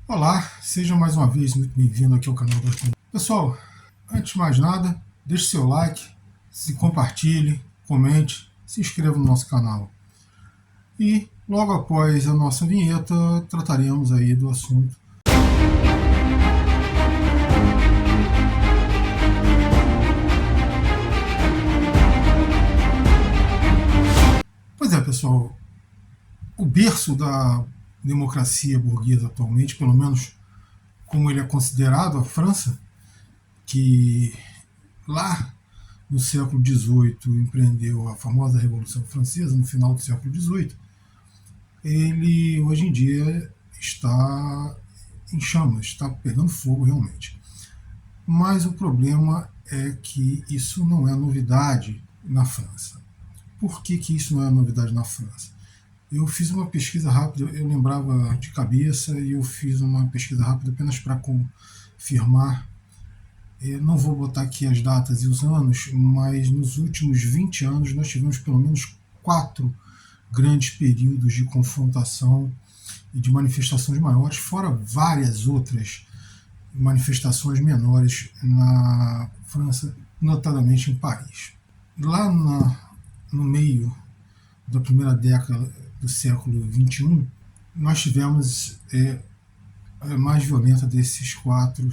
Olá, seja mais uma vez muito bem-vindo aqui ao canal da Astronomia. Pessoal, antes de mais nada, deixe seu like, se compartilhe, comente, se inscreva no nosso canal. E logo após a nossa vinheta, trataremos aí do assunto. Pois é, pessoal, o berço da democracia burguesa atualmente, pelo menos como ele é considerado, a França, que lá no século XVIII empreendeu a famosa Revolução Francesa, no final do século XVIII, ele hoje em dia está em chamas, está pegando fogo realmente. Mas o problema é que isso não é novidade na França. Por que isso não é novidade na França? Eu fiz uma pesquisa rápida, eu lembrava de cabeça e eu fiz uma pesquisa rápida apenas para confirmar. Eu não vou botar aqui as datas e os anos, mas nos últimos 20 anos nós tivemos pelo menos 4 grandes períodos de confrontação e de manifestações maiores, fora várias outras manifestações menores na França, notadamente em Paris. Lá no meio da primeira década do século XXI, nós tivemos a mais violenta desses 4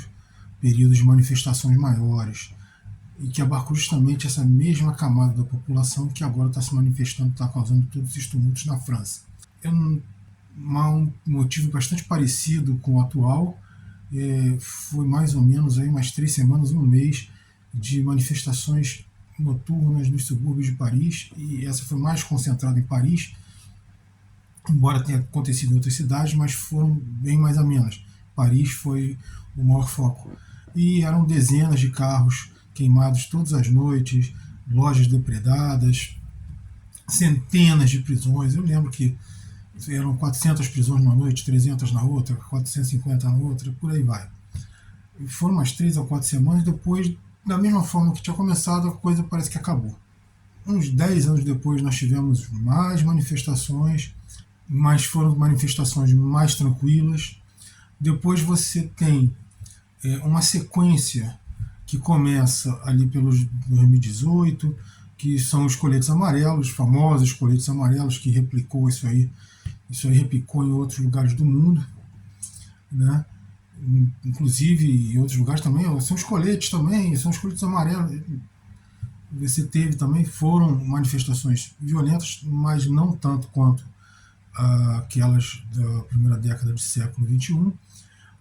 períodos de manifestações maiores, e que abarcou justamente essa mesma camada da população que agora está se manifestando, está causando todos esses tumultos na França. É um motivo bastante parecido com o atual. Foi mais ou menos aí umas 3 semanas, um mês de manifestações noturnas nos subúrbios de Paris, e essa foi mais concentrada em Paris, embora tenha acontecido em outras cidades, mas foram bem mais amenas. Paris foi o maior foco. E eram dezenas de carros queimados todas as noites, lojas depredadas, centenas de prisões. Eu lembro que eram 400 prisões numa noite, 300 na outra, 450 na outra, por aí vai. E foram umas 3 ou 4 semanas, depois, da mesma forma que tinha começado, a coisa parece que acabou. Uns 10 anos depois nós tivemos mais manifestações, mas foram manifestações mais tranquilas. Depois você tem uma sequência que começa ali pelos 2018, que são os coletes amarelos, os famosos coletes amarelos, que replicou isso aí replicou em outros lugares do mundo, né? Inclusive em outros lugares também, são os coletes amarelos. Você teve também, foram manifestações violentas, mas não tanto quanto aquelas da primeira década do século XXI.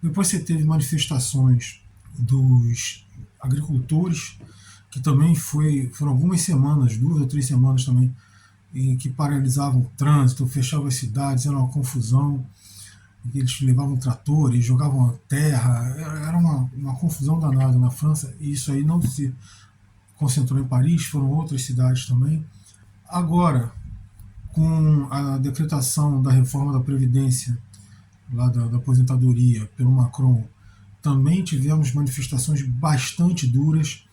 Depois você teve manifestações dos agricultores, que também foram algumas semanas, 2 ou 3 semanas também, em que paralisavam o trânsito, fechavam as cidades, era uma confusão. Eles levavam tratores, jogavam terra, era uma confusão danada na França, e isso aí não se concentrou em Paris, foram outras cidades também. Agora, com a decretação da reforma da Previdência, lá da aposentadoria, pelo Macron, também tivemos manifestações bastante duras,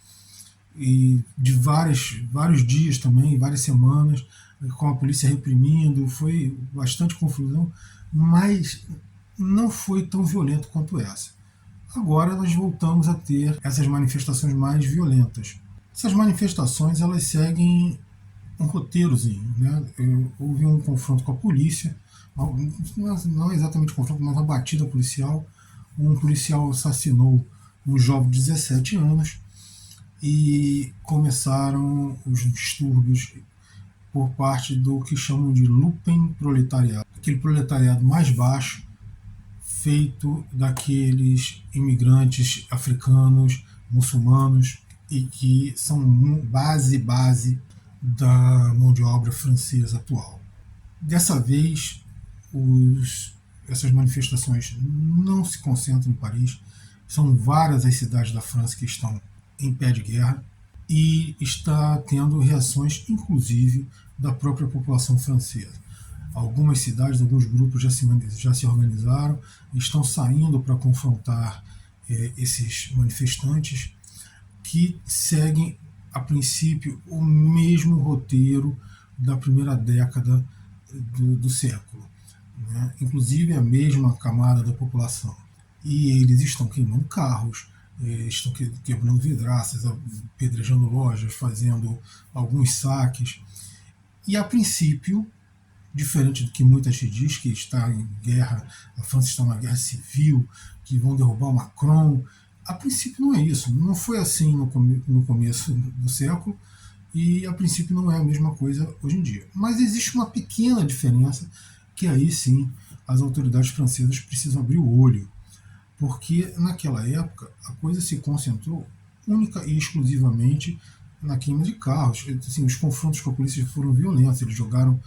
e de vários dias também, várias semanas, com a polícia reprimindo, foi bastante confusão, mas não foi tão violento quanto essa. Agora nós voltamos a ter essas manifestações mais violentas. Essas manifestações, elas seguem um roteirozinho, né? Houve um confronto com a polícia, não exatamente confronto, mas uma batida policial. Um policial assassinou um jovem de 17 anos, e começaram os distúrbios por parte do que chamam de lumpen proletariado, aquele proletariado mais baixo, feito daqueles imigrantes africanos, muçulmanos, e que são base da mão de obra francesa atual. Dessa vez, essas manifestações não se concentram em Paris, são várias as cidades da França que estão em pé de guerra, e está tendo reações, inclusive, da própria população francesa. Algumas cidades, alguns grupos já se organizaram, estão saindo para confrontar esses manifestantes, que seguem, a princípio, o mesmo roteiro da primeira década do século, né? Inclusive a mesma camada da população. e eles estão queimando carros, estão quebrando vidraças, apedrejando lojas, fazendo alguns saques. E a princípio, diferente do que muita gente diz, que está em guerra, a França está numa guerra civil, que vão derrubar o Macron, a princípio não é isso. Não foi assim no começo do século e a princípio não é a mesma coisa hoje em dia. Mas existe uma pequena diferença que aí sim as autoridades francesas precisam abrir o olho, porque naquela época a coisa se concentrou única e exclusivamente na queima de carros. Assim, os confrontos com a polícia foram violentos, eles jogaram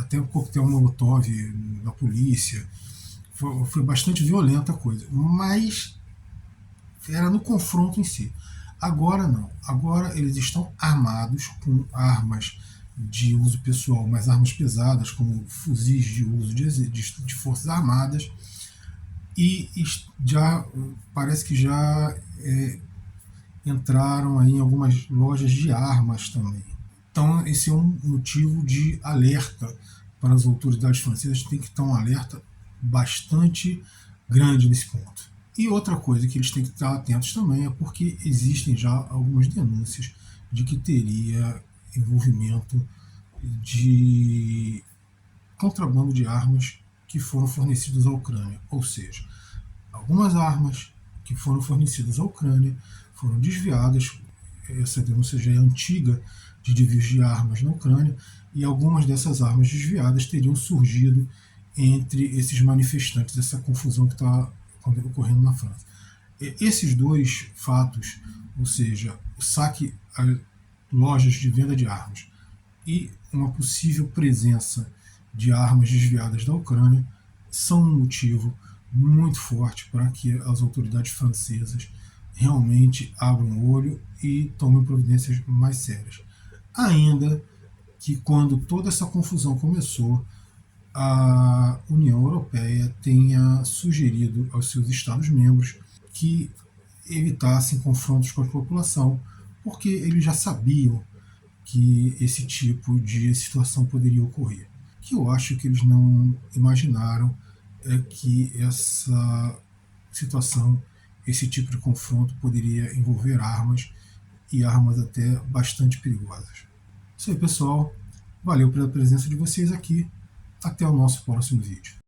até o coquetel molotov na polícia, foi bastante violenta a coisa, mas era no confronto em si. Agora não, agora eles estão armados com armas de uso pessoal, mas armas pesadas, como fuzis de uso de forças armadas, e já parece que já entraram aí em algumas lojas de armas também. Então esse é um motivo de alerta para as autoridades francesas, tem que estar um alerta bastante grande nesse ponto. E outra coisa que eles têm que estar atentos também é porque existem já algumas denúncias de que teria envolvimento de contrabando de armas que foram fornecidas à Ucrânia. Ou seja, algumas armas que foram fornecidas à Ucrânia foram desviadas. Essa denúncia já é antiga de desvios de armas na Ucrânia, e algumas dessas armas desviadas teriam surgido entre esses manifestantes, essa confusão que está ocorrendo na França. Esses dois fatos, ou seja, o saque a lojas de venda de armas e uma possível presença de armas desviadas da Ucrânia, são um motivo muito forte para que as autoridades francesas realmente abram o olho e tomem providências mais sérias. Ainda que quando toda essa confusão começou, a União Europeia tenha sugerido aos seus Estados-membros que evitassem confrontos com a população, porque eles já sabiam que esse tipo de situação poderia ocorrer. O que eu acho que eles não imaginaram é que essa situação, esse tipo de confronto poderia envolver armas, e armas até bastante perigosas. Isso aí, pessoal. Valeu pela presença de vocês aqui. Até o nosso próximo vídeo.